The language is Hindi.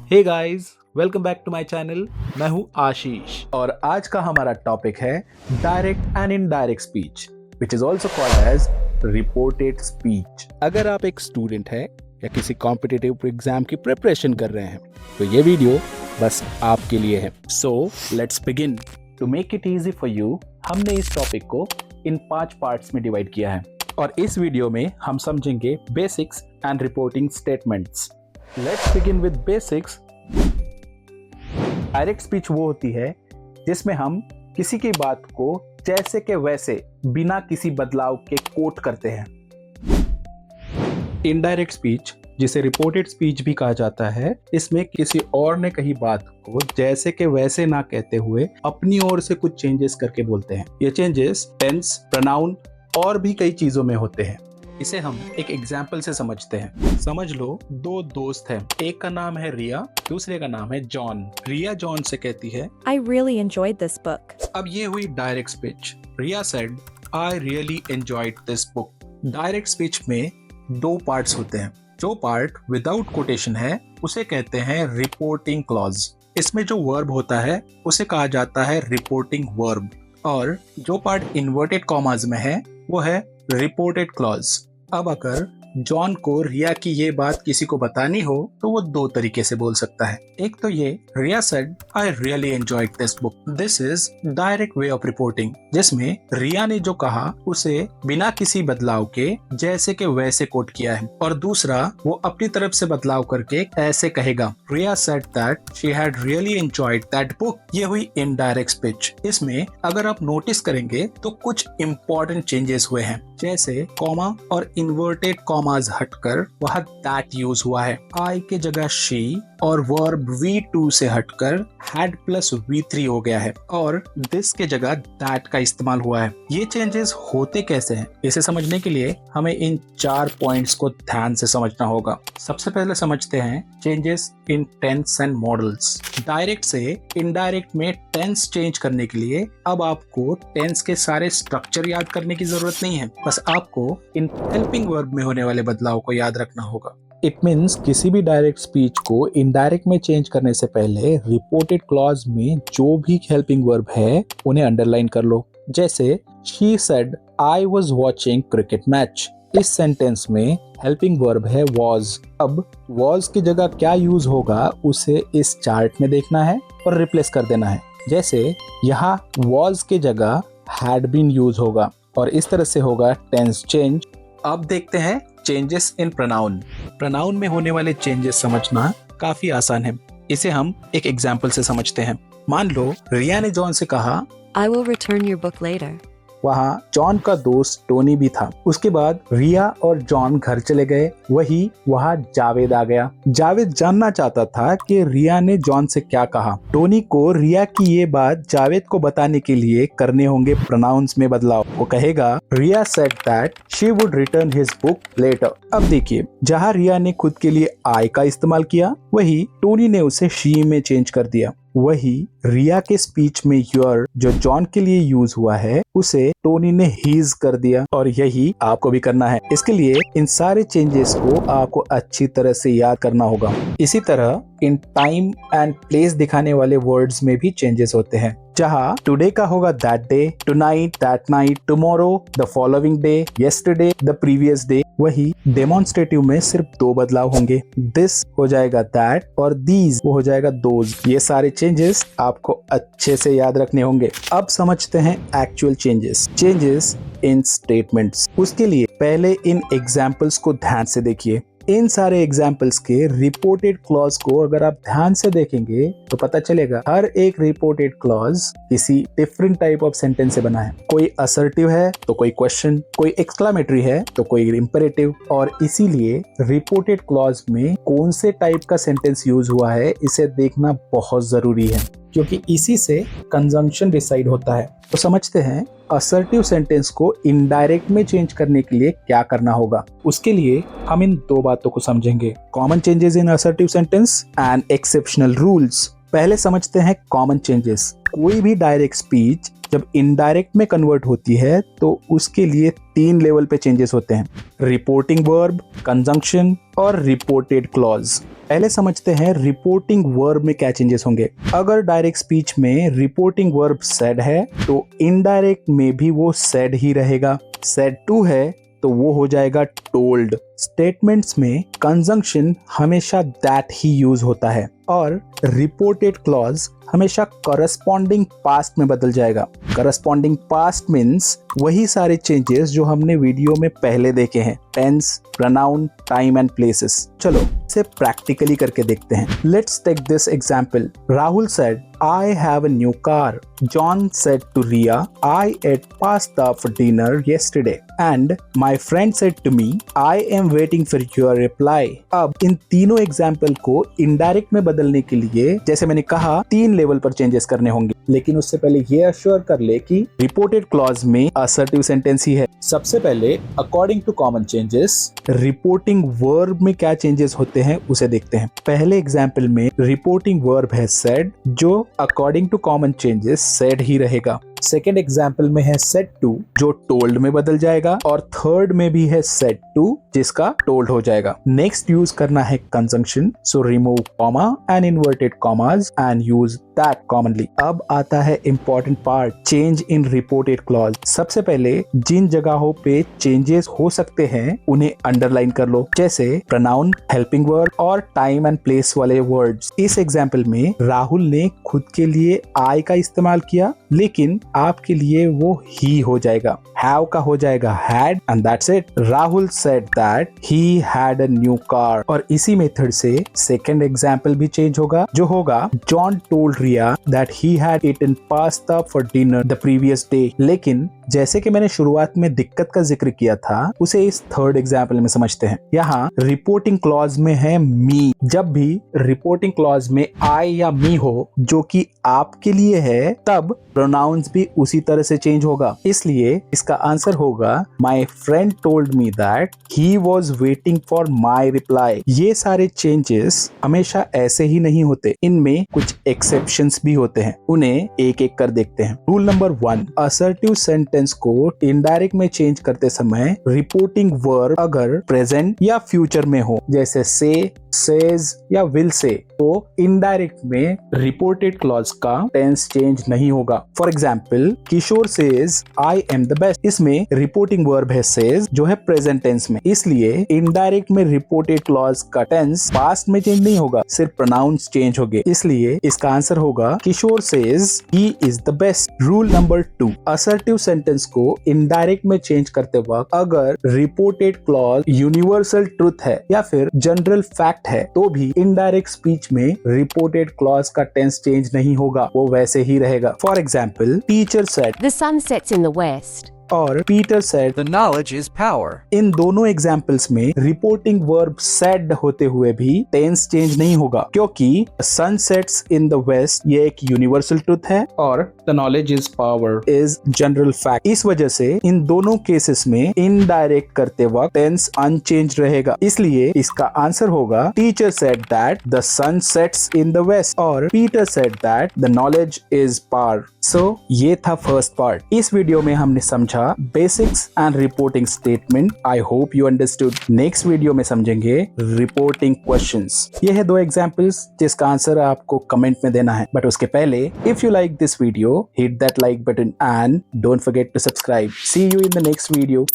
Hey guys, welcome back to my channel. मैं हूं आशीष और आज का हमारा टॉपिक है direct and indirect speech, which is also called as reported speech. अगर आप एक स्टूडेंट हैं या किसी कॉम्पिटिटिव एग्जाम की प्रिपरेशन कर रहे हैं तो ये वीडियो बस आपके लिए है। So let's begin. To make it easy for you, हमने इस टॉपिक को इन 5 पार्ट्स में डिवाइड किया है और इस वीडियो में हम समझेंगे basics and reporting statements. Let's begin with basics. Direct speech वो होती है जिसमें हम किसी की बात को जैसे के वैसे बिना किसी बदलाव के कोट करते हैं। इनडायरेक्ट स्पीच, जिसे रिपोर्टेड स्पीच भी कहा जाता है, इसमें किसी और ने कही बात को जैसे के वैसे ना कहते हुए अपनी ओर से कुछ चेंजेस करके बोलते हैं। ये चेंजेस टेंस, प्रोनाउन और भी कई चीजों में होते हैं। इसे हम एक एग्जाम्पल से समझते हैं। समझ लो 2 दोस्त हैं, एक का नाम है रिया, दूसरे का नाम है जॉन। रिया जॉन से कहती है I really enjoyed this book. अब ये हुई direct speech. Riya said I really enjoyed this book. Direct speech में 2 पार्ट्स होते हैं। जो पार्ट विदाउट कोटेशन है उसे कहते हैं रिपोर्टिंग क्लॉज। इसमें जो वर्ब होता है उसे कहा जाता है रिपोर्टिंग वर्ब, और जो पार्ट इन्वर्टेड कॉमास में है वो है रिपोर्टेड क्लॉज। अब अगर जॉन को रिया की ये बात किसी को बतानी हो तो वो 2 तरीके से बोल सकता है। एक तो ये, Riya said I really enjoyed this book. This is direct way of reporting, जिसमें रिया ने जो कहा उसे बिना किसी बदलाव के जैसे के वैसे कोट किया है। और दूसरा, वो अपनी तरफ से बदलाव करके ऐसे कहेगा, Riya said that she had really enjoyed that book. ये हुई इनडायरेक्ट स्पीच। इसमें अगर आप नोटिस करेंगे तो कुछ इंपॉर्टेंट चेंजेस हुए हैं, जैसे कॉमा और इन्वर्टेड कॉमास हटकर वहां दैट यूज हुआ है। आई के जगह शी और वर्ब V2 से हटकर had प्लस V3 हो गया है, और दिस के जगह दैट का इस्तेमाल हुआ है। ये चेंजेस होते कैसे हैं, इसे समझने के लिए हमें इन 4 पॉइंट्स को ध्यान से समझना होगा। सबसे पहले समझते हैं changes in tense and modals. Direct से इनडायरेक्ट में टेंस चेंज करने के लिए अब आपको टेंस के सारे स्ट्रक्चर याद करने की जरूरत नहीं है, बस आपको इन हेल्पिंग वर्ब में होने वाले बदलाव को याद रखना होगा। इट मीन्स किसी भी डायरेक्ट स्पीच को इनडायरेक्ट में चेंज करने से पहले रिपोर्टेड क्लॉज में जो भी हेल्पिंग वर्ब है उन्हें अंडरलाइन कर लो। जैसे she said I was watching cricket match. इस सेंटेंस में हेल्पिंग वर्ब है was। अब was की जगह क्या यूज होगा उसे इस चार्ट में देखना है और रिप्लेस कर देना है। जैसे यहाँ was के जगह had been यूज होगा और इस तरह से होगा टेंस चेंज। अब देखते हैं चेंजेस इन प्रोनाउन। प्रोनाउन में होने वाले चेंजेस समझना काफी आसान है। इसे हम एक एग्जाम्पल से समझते हैं। मान लो रिया ने जॉन से कहा I will return your book later. वहाँ जॉन का दोस्त टोनी भी था। उसके बाद रिया और जॉन घर चले गए। वही वहाँ जावेद आ गया। जावेद जानना चाहता था कि रिया ने जॉन से क्या कहा। टोनी को रिया की ये बात जावेद को बताने के लिए करने होंगे प्रोनाउंस में बदलाव। वो कहेगा Riya said that she would return his book later. अब देखिए, जहाँ रिया ने खुद के लिए आई का इस्तेमाल किया, वही टोनी ने उसे शी में चेंज कर दिया। वही रिया के स्पीच में योर जो जॉन के लिए यूज हुआ है उसे टोनी ने हीज कर दिया, और यही आपको भी करना है। इसके लिए इन सारे चेंजेस को आपको अच्छी तरह से याद करना होगा। इसी तरह इन टाइम एंड प्लेस दिखाने वाले वर्ड्स में भी चेंजेस होते हैं। जहाँ टुडे का होगा that day, tonight that night, tomorrow the following day, yesterday the previous day, वही डेमोन्स्ट्रेटिव में सिर्फ 2 बदलाव होंगे। दिस हो जाएगा दैट और दीज वो हो जाएगा दोज। ये सारे चेंजेस आपको अच्छे से याद रखने होंगे। अब समझते हैं एक्चुअल चेंजेस इन स्टेटमेंट्स। उसके लिए पहले इन एग्जाम्पल्स को ध्यान से देखिए। इन सारे एग्जाम्पल्स के रिपोर्टेड क्लॉज को अगर आप ध्यान से देखेंगे तो पता चलेगा हर एक रिपोर्टेड क्लॉज किसी डिफरेंट टाइप ऑफ सेंटेंस से बना है। कोई असर्टिव है तो कोई क्वेश्चन, कोई एक्सक्लामेटरी है तो कोई इंपेरेटिव। और इसीलिए रिपोर्टेड क्लॉज में कौन से टाइप का सेंटेंस यूज हुआ है इसे देखना बहुत जरूरी है, क्योंकि इसी से कंजंक्शन डिसाइड होता है। तो समझते हैं असर्टिव सेंटेंस को इनडायरेक्ट में चेंज करने के लिए क्या करना होगा। उसके लिए हम इन 2 बातों को समझेंगे, common changes in assertive sentence and exceptional rules. पहले समझते हैं कॉमन चेंजेस। कोई भी डायरेक्ट स्पीच जब इनडायरेक्ट में कन्वर्ट होती है तो उसके लिए 3 लेवल पे चेंजेस होते हैं, रिपोर्टिंग वर्ब, कंजंक्शन और रिपोर्टेड क्लॉज। पहले समझते हैं रिपोर्टिंग वर्ब में क्या चेंजेस होंगे। अगर डायरेक्ट स्पीच में रिपोर्टिंग वर्ब सेड है तो इनडायरेक्ट में भी वो सेड ही रहेगा। सेड टू है तो वो हो जाएगा टोल्ड। स्टेटमेंट्स में कंजंक्शन हमेशा दैट ही यूज होता है और रिपोर्टेड क्लॉज हमेशा करस्पॉन्डिंग पास्ट में बदल जाएगा। करस्पॉन्डिंग पास्ट मीन्स वही सारे चेंजेस जो हमने वीडियो में पहले देखे हैं, tense, pronoun, time and places. चलो इसे प्रैक्टिकली करके देखते हैं। Let's take this example. Rahul said I have a new car. John said to Ria, I ate pasta for dinner yesterday. And my friend said to me, I am waiting for your reply. अब इन तीनों एग्जाम्पल को इनडायरेक्ट में बदलने के लिए जैसे मैंने कहा 3 लेवल पर चेंजेस करने होंगे, लेकिन उससे पहले ये अश्योर कर ले कि रिपोर्टेड क्लॉज में असर्टिव सेंटेंस ही है। सबसे पहले according to common changes reporting verb में क्या चेंजेस होते हैं उसे देखते हैं। पहले एग्जाम्पल में रिपोर्टिंग वर्ब है सेड, जो according to common changes said ही रहेगा। सेकेंड एग्जाम्पल में है सेड टू जो टोल्ड में बदल जाएगा और थर्ड में भी है सेड टू जिसका टोल्ड हो जाएगा। नेक्स्ट यूज करना है conjunction, so remove comma and inverted commas and use that commonly. अब आता है important part, change in reported clause. सबसे पहले जिन जगहों पे चेंजेस हो सकते हैं उन्हें अंडरलाइन कर लो, जैसे प्रोनाउन, हेल्पिंग वर्ब और टाइम एंड प्लेस वाले वर्ड्स। इस एग्जाम्पल में राहुल ने खुद के लिए आई का इस्तेमाल किया, लेकिन आपके लिए वो ही हो जाएगा। हैव का हो जाएगा had and that's it. Rahul said that he had a new car. और इसी मेथड से सेकंड एग्जाम्पल भी चेंज होगा, जो होगा John told Riya that he had eaten pasta for dinner the previous day. लेकिन जैसे कि मैंने शुरुआत में दिक्कत का जिक्र किया था, उसे इस थर्ड एग्जाम्पल में समझते हैं। यहाँ रिपोर्टिंग क्लॉज में है मी। जब भी रिपोर्टिंग क्लॉज में आई या मी हो जो कि आपके लिए है, तब प्रोनाउंस भी उसी तरह से चेंज होगा। इसलिए इसका आंसर होगा my friend told me that he was waiting for my reply. ये सारे चेंजेस हमेशा ऐसे ही नहीं होते, इनमें कुछ एक्सेप्शंस भी होते हैं। उन्हें एक एक कर देखते हैं। रूल नंबर 1, असर्टिव सेंटेंस को इनडायरेक्ट में चेंज करते समय रिपोर्टिंग वर्ब अगर प्रेजेंट या फ्यूचर में हो, जैसे से, सेज या विल से, तो इनडायरेक्ट में रिपोर्टेड क्लॉज का टेंस चेंज नहीं होगा। For example, Kishore says I am the best. इसमें रिपोर्टिंग वर्ब है सेज जो है प्रेजेंट टेंस में, इसलिए इनडायरेक्ट में रिपोर्टेड क्लॉज का टेंस पास्ट में चेंज नहीं होगा, सिर्फ प्रोनाउंस चेंज होंगे। इसलिए इसका आंसर होगा Kishore says he is the best. Rule number 2, assertive sentence को इनडायरेक्ट में चेंज करते वक्त अगर रिपोर्टेड क्लॉज यूनिवर्सल ट्रुथ है या फिर जनरल फैक्ट है, तो भी इनडायरेक्ट स्पीच में रिपोर्टेड क्लॉज का टेंस चेंज नहीं होगा, वो वैसे ही रहेगा। For example, teacher said The sun sets in the west. और Peter said The knowledge is power. इन दोनों एग्जाम्पल्स में रिपोर्टिंग वर्ब सेड होते हुए भी टेंस चेंज नहीं होगा, क्योंकि sun sets in the west ये एक यूनिवर्सल ट्रुथ है और the knowledge is power is general fact. इस वजह से इन दोनों केसेस में इनडायरेक्ट करते वक्त टेंस अनचेंज रहेगा। इसलिए इसका आंसर होगा teacher said that the sun sets in the west और Peter said that the knowledge is power. So ये था फर्स्ट पार्ट। इस वीडियो में हमने समझा basics and reporting statement. I hope you understood. Next video में समझेंगे रिपोर्टिंग क्वेश्चंस। ये है 2 एग्जांपल्स जिसका आंसर आपको कमेंट में देना है, बट उसके पहले if you like this video, hit that like button and don't forget to subscribe. See you in the next video.